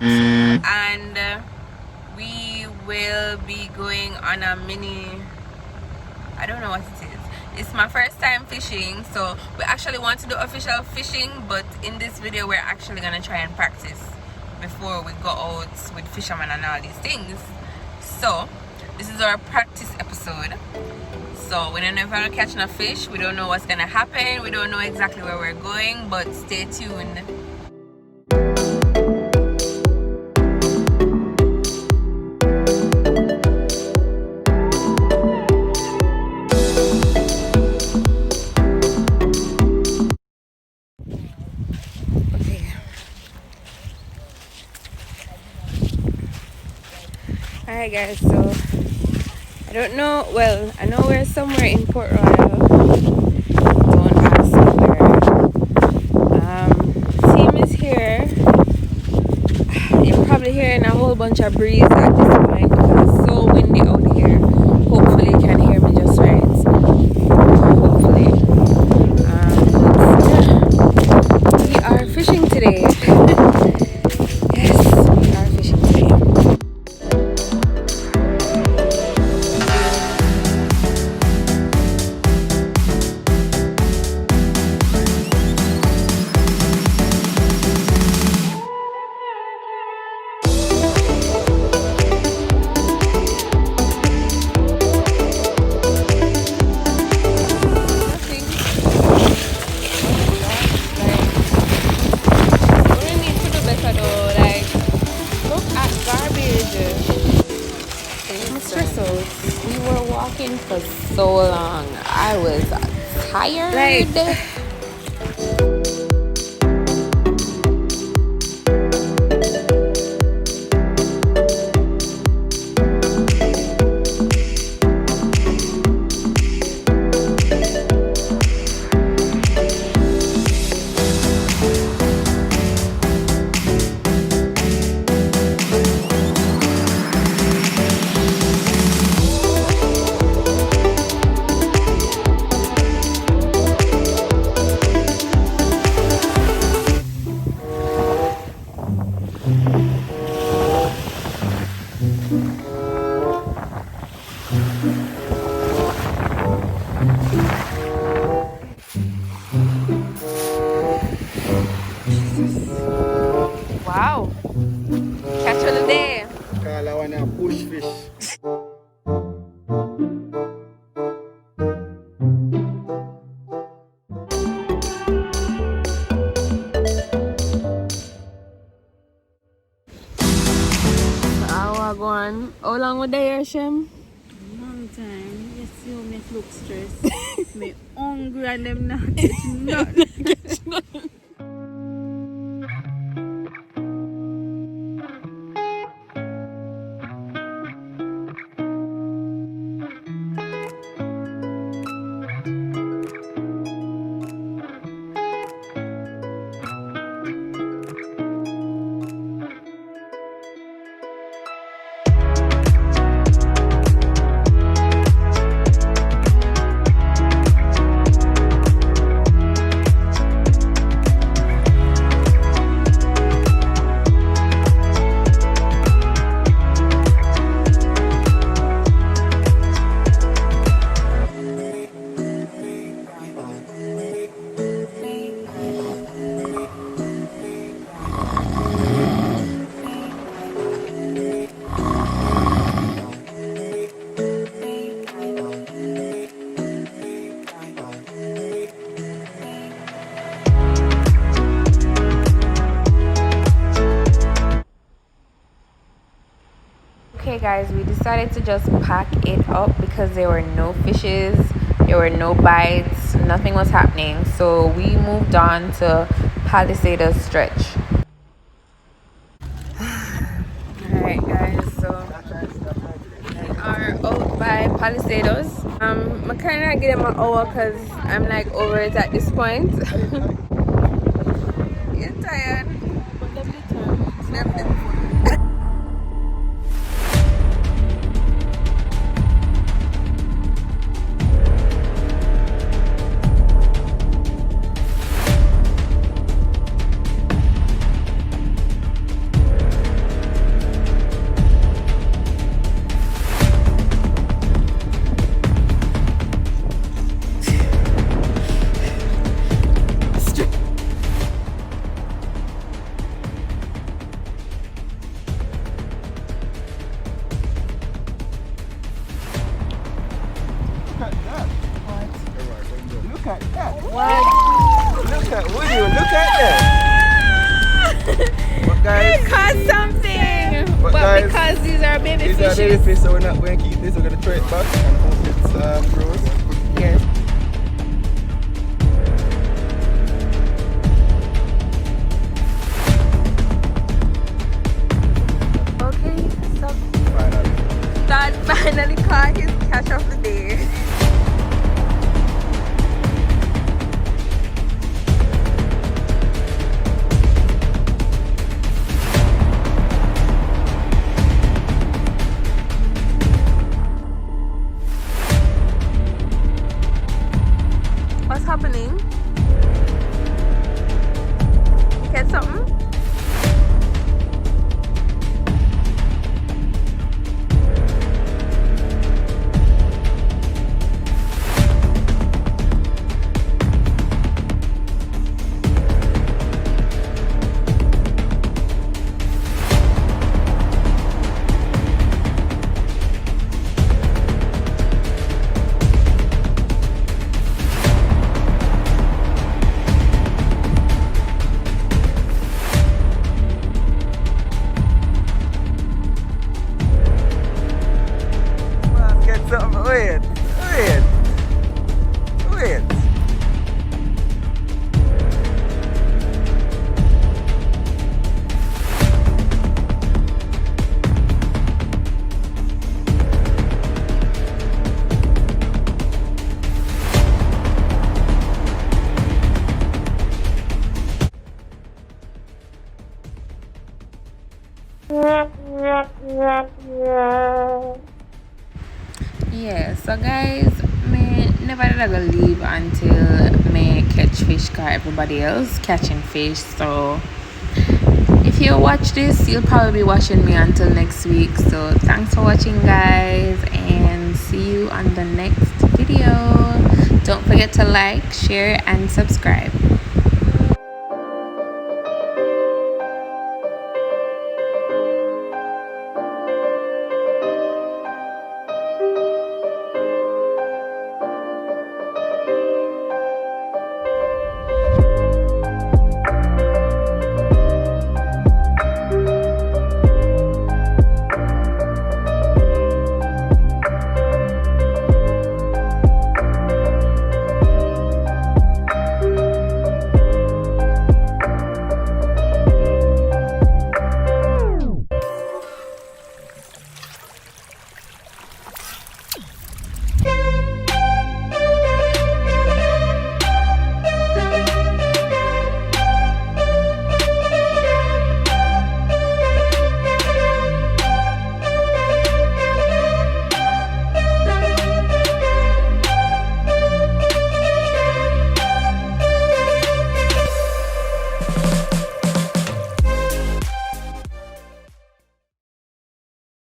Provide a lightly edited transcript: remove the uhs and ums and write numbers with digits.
out and we will be going on a mini, I don't know what it is. It's my first time fishing, so we actually want to do official fishing, but in this video we're actually gonna try and practice before we go out with fishermen and all these things. So this is our practice episode. So we don't know if we're catching a fish, we don't know what's gonna happen, we don't know exactly where we're going, but stay tuned. Alright guys, so I don't know, well, I know we're somewhere in Port Royal. Don't ask me where. Team is here. You're probably hearing a whole bunch of breeze at this point because it's so windy out here. Hopefully you can hear me just right. Hopefully. We are fishing today. Yes, we are fishing today. We were walking for so long. I was tired. Wow. Catch of the day. Kala wanna push fish. How long would they hear, Shem? Long time. You see how me look stressed. Me hungry and them not getting nothing. Okay guys, we decided to just pack it up because there were no fishes, there were no bites, nothing was happening, so we moved on to Palisadoes stretch. Alright guys, so we are out by Palisadoes. I kind of give them an hour because I'm like over it at this point. You're tired? This is a baby fish, so we're not going to keep this. We're going to throw it back and hope it grows. Yes. Okay, so Finally. Dad finally caught his catch of the day. What's happening? Get something? Wait. Yeah, so guys, me never did I go leave until me catch fish cause everybody else catching fish. So if you watch this, you'll probably be watching me until next week. So thanks for watching guys, and see you on the next video. Don't forget to like, share and subscribe.